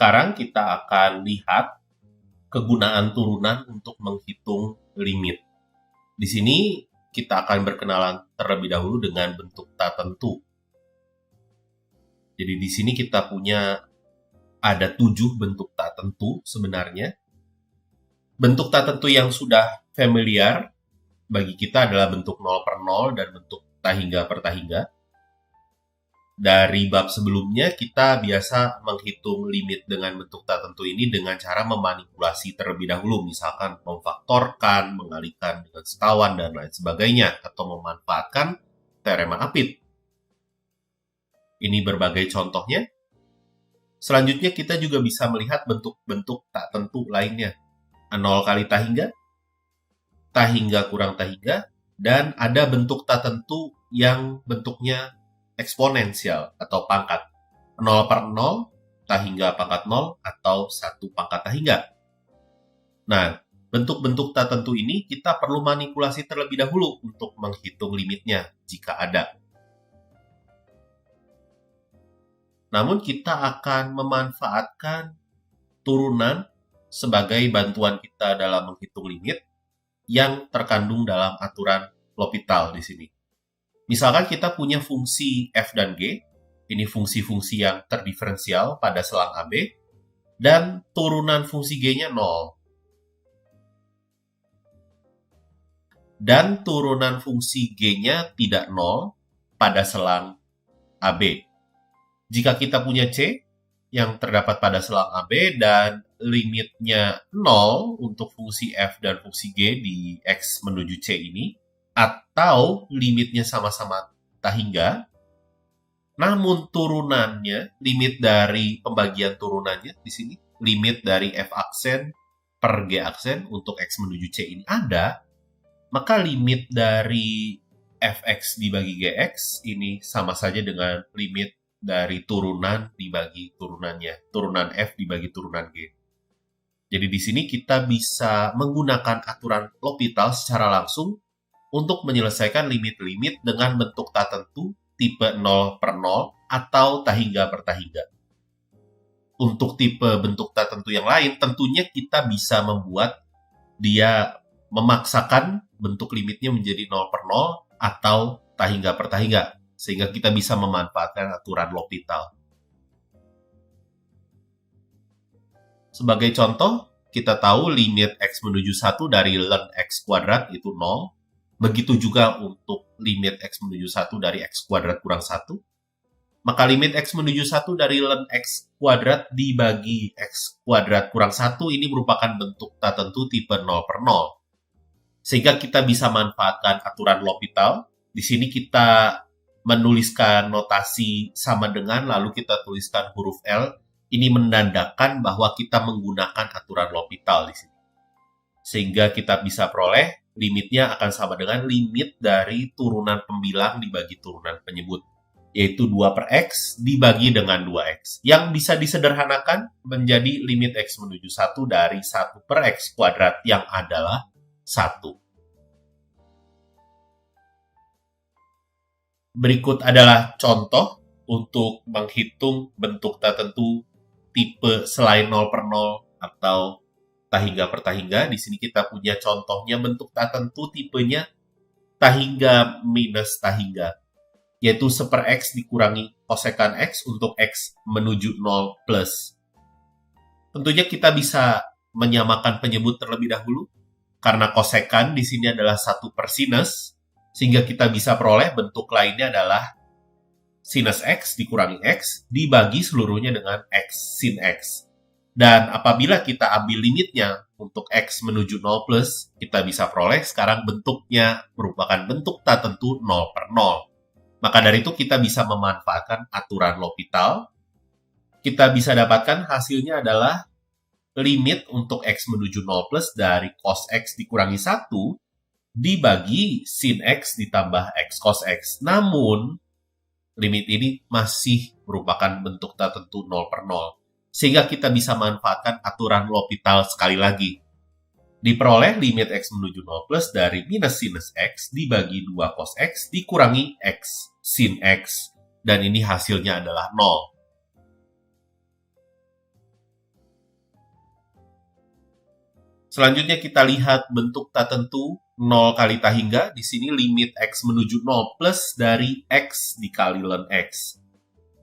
Sekarang kita akan lihat kegunaan turunan untuk menghitung limit. Di sini kita akan berkenalan terlebih dahulu dengan bentuk tak tentu. Jadi di sini kita punya ada 7 bentuk tak tentu sebenarnya. Bentuk tak tentu yang sudah familiar bagi kita adalah bentuk 0 per 0 dan bentuk tahingga per tahingga. Dari bab sebelumnya, kita biasa menghitung limit dengan bentuk tak tentu ini dengan cara memanipulasi terlebih dahulu, misalkan memfaktorkan, mengalihkan dengan sekawan, dan lain sebagainya, atau memanfaatkan teorema Apit. Ini berbagai contohnya. Selanjutnya, kita juga bisa melihat bentuk-bentuk tak tentu lainnya. 0 kali tahingga kurang tahingga, dan ada bentuk tak tentu yang bentuknya eksponensial atau pangkat 0 per 0, tahingga pangkat 0, atau 1 pangkat tahingga. Nah, bentuk-bentuk tak tentu ini kita perlu manipulasi terlebih dahulu untuk menghitung limitnya jika ada. Namun kita akan memanfaatkan turunan sebagai bantuan kita dalam menghitung limit yang terkandung dalam aturan L'Hopital di sini. Misalkan kita punya fungsi f dan g, ini fungsi-fungsi yang terdiferensial pada selang AB, dan turunan fungsi g-nya 0. Dan turunan fungsi g-nya tidak 0 pada selang AB. Jika kita punya c yang terdapat pada selang AB dan limitnya 0 untuk fungsi f dan fungsi g di x menuju c ini, atau limitnya sama-sama tahingga, namun turunannya, limit dari pembagian turunannya di sini, limit dari f aksen per g aksen untuk x menuju c ini ada, maka limit dari fx dibagi gx ini sama saja dengan limit dari turunan dibagi turunannya, turunan f dibagi turunan g. Jadi di sini kita bisa menggunakan aturan L'Hopital secara langsung untuk menyelesaikan limit-limit dengan bentuk tak tentu tipe 0 per 0 atau tahingga per tahingga. Untuk tipe bentuk tak tentu yang lain, tentunya kita bisa membuat dia memaksakan bentuk limitnya menjadi 0 per 0 atau tahingga per tahingga, sehingga kita bisa memanfaatkan aturan L'Hopital. Sebagai contoh, kita tahu limit x menuju 1 dari ln x kuadrat itu 0. Begitu juga untuk limit x menuju 1 dari x kuadrat kurang 1. Maka limit x menuju 1 dari ln x kuadrat dibagi x kuadrat kurang 1 ini merupakan bentuk tak tentu tipe 0 per 0. Sehingga kita bisa manfaatkan aturan L'Hopital. Di sini kita menuliskan notasi sama dengan, lalu kita tuliskan huruf L. Ini menandakan bahwa kita menggunakan aturan L'Hopital di sini. Sehingga kita bisa peroleh limitnya akan sama dengan limit dari turunan pembilang dibagi turunan penyebut, yaitu 2 per x dibagi dengan 2x, yang bisa disederhanakan menjadi limit x menuju 1 dari 1 per x kuadrat yang adalah 1. Berikut adalah contoh untuk menghitung bentuk tak tentu tipe selain 0 per 0 atau tahingga per tahingga. Di sini kita punya contohnya bentuk tak tentu tipenya tahingga minus tahingga, yaitu 1 per x dikurangi kosekan x untuk x menuju 0 plus. Tentunya kita bisa menyamakan penyebut terlebih dahulu, karena kosekan di sini adalah 1 per sinus, sehingga kita bisa peroleh bentuk lainnya adalah sinus x dikurangi x dibagi seluruhnya dengan x sin x. Dan apabila kita ambil limitnya untuk x menuju 0 plus, kita bisa peroleh sekarang bentuknya merupakan bentuk tak tentu 0 per 0. Maka dari itu kita bisa memanfaatkan aturan L'Hopital. Kita bisa dapatkan hasilnya adalah limit untuk x menuju 0 plus dari cos x dikurangi 1 dibagi sin x ditambah x cos x. Namun, limit ini masih merupakan bentuk tak tentu 0 per 0. Sehingga kita bisa manfaatkan aturan L'Hopital sekali lagi. Diperoleh limit x menuju 0 plus dari minus sinus x dibagi 2 cos x dikurangi x sin x. Dan ini hasilnya adalah 0. Selanjutnya kita lihat bentuk tak tentu 0 kali tak hingga. Di sini limit X menuju 0 plus dari X dikali ln X.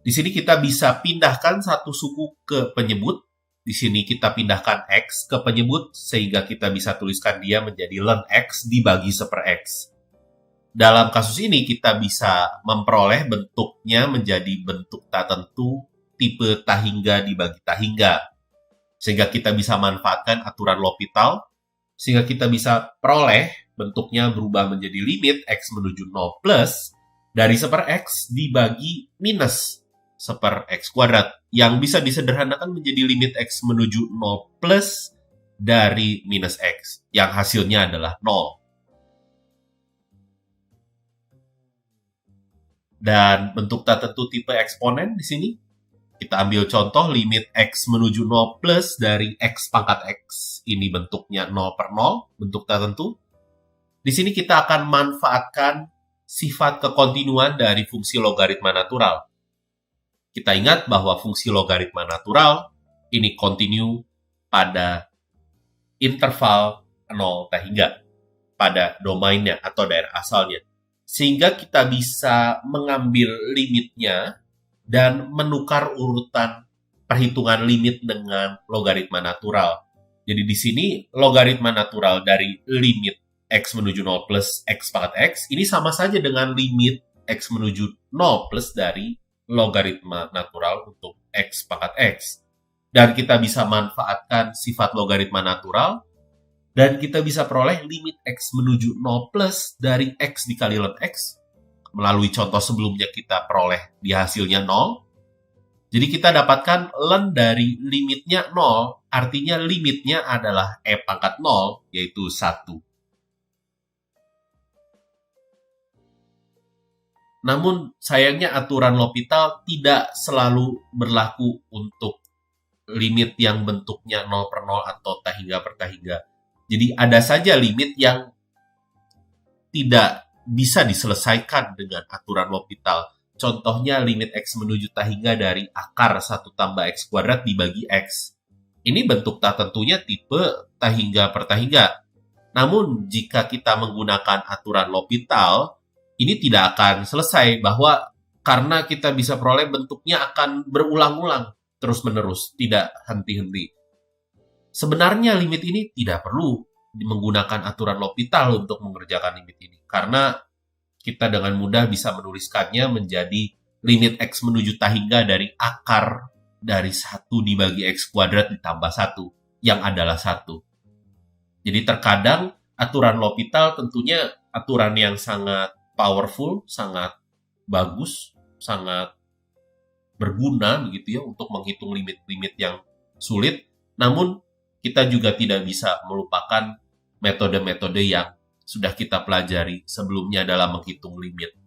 Di sini kita bisa pindahkan satu suku ke penyebut. Di sini kita pindahkan X ke penyebut, sehingga kita bisa tuliskan dia menjadi ln X dibagi 1/X. Dalam kasus ini kita bisa memperoleh bentuknya menjadi bentuk tak tentu tipe tak hingga dibagi tak hingga. Sehingga kita bisa manfaatkan aturan L'Hopital, sehingga kita bisa peroleh bentuknya berubah menjadi limit X menuju 0 plus dari 1/X dibagi minus 1/X kuadrat, yang bisa disederhanakan menjadi limit X menuju 0 plus dari minus X, yang hasilnya adalah 0. Dan bentuk tak tentu tipe eksponen di sini, kita ambil contoh limit X menuju 0 plus dari X pangkat X. Ini bentuknya 0/0, bentuk tak tentu. Di sini kita akan manfaatkan sifat kekontinuan dari fungsi logaritma natural. Kita ingat bahwa fungsi logaritma natural ini kontinu pada interval 0 tak hingga, pada domainnya atau daerah asalnya. Sehingga kita bisa mengambil limitnya dan menukar urutan perhitungan limit dengan logaritma natural. Jadi di sini logaritma natural dari limit X menuju 0 plus X pangkat X ini sama saja dengan limit X menuju 0 plus dari logaritma natural untuk X pangkat X. Dan kita bisa manfaatkan sifat logaritma natural, dan kita bisa peroleh limit X menuju 0 plus dari X dikali ln X. Melalui contoh sebelumnya kita peroleh di hasilnya 0. Jadi kita dapatkan ln dari limitnya 0, artinya limitnya adalah E pangkat 0, yaitu 1. Namun sayangnya aturan L'Hopital tidak selalu berlaku untuk limit yang bentuknya 0/0 atau tak hingga per tak hingga. Jadi ada saja limit yang tidak bisa diselesaikan dengan aturan L'Hopital. Contohnya limit X menuju tak hingga dari akar 1 tambah X kuadrat dibagi X. Ini bentuk tak tentunya tipe tak hingga per tak hingga. Namun jika kita menggunakan aturan L'Hopital, ini tidak akan selesai, bahwa karena kita bisa peroleh bentuknya akan berulang-ulang terus-menerus, tidak henti-henti. Sebenarnya limit ini tidak perlu menggunakan aturan L'Hopital untuk mengerjakan limit ini, karena kita dengan mudah bisa menuliskannya menjadi limit X menuju tak hingga dari akar dari 1 dibagi X kuadrat ditambah 1, yang adalah 1. Jadi terkadang aturan L'Hopital tentunya aturan yang sangat powerful, sangat bagus, sangat berguna begitu ya untuk menghitung limit-limit yang sulit. Namun kita juga tidak bisa melupakan metode-metode yang sudah kita pelajari sebelumnya dalam menghitung limit.